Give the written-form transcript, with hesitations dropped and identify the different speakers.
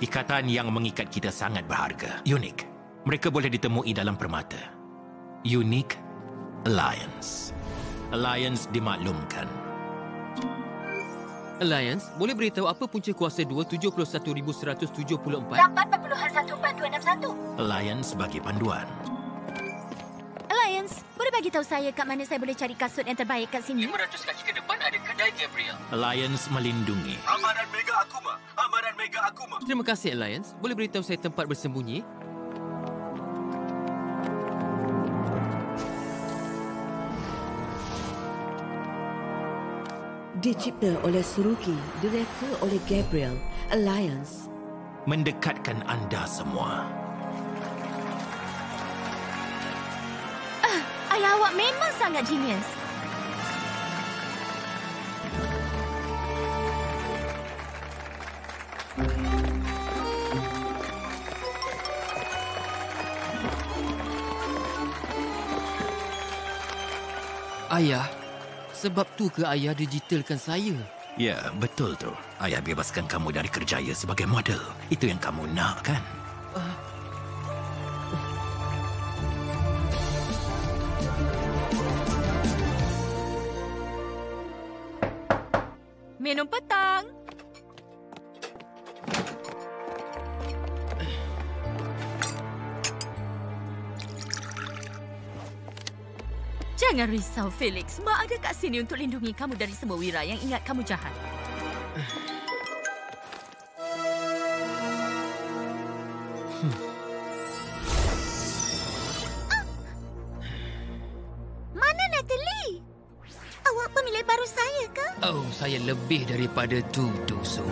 Speaker 1: Ikatan yang mengikat kita sangat berharga, unik. Mereka boleh ditemui dalam permata. Unique Alliance. Alliance dimaklumkan.
Speaker 2: Alliance, boleh beritahu apa punca kuasa 271,174?
Speaker 3: 8.14261.
Speaker 1: Alliance bagi panduan.
Speaker 3: Alliance, boleh bagi tahu saya kat mana saya boleh cari kasut yang terbaik kat sini?
Speaker 2: 500 kaki ke depan ada kedai Gabriel.
Speaker 1: Alliance melindungi.
Speaker 4: Amaran Mega Akuma. Amaran Mega Akuma.
Speaker 2: Terima kasih, Alliance. Boleh beritahu saya tempat bersembunyi?
Speaker 5: Dicipta oleh Suruki, direka oleh Gabriel. Alliance.
Speaker 1: Mendekatkan anda semua.
Speaker 3: Ayah awak memang sangat genius.
Speaker 2: Ayah, sebab tu ke ayah digitalkan saya?
Speaker 1: Ya, betul tu. Ayah bebaskan kamu dari kerjaya sebagai model. Itu yang kamu nak, kan?
Speaker 3: Minum petang. Jangan risau, Felix. Mak ada kat sini untuk lindungi kamu dari semua wira yang ingat kamu jahat. Mana Natalie? Awak pemilik baru saya ke?
Speaker 2: Oh, saya lebih daripada tu, Dusu.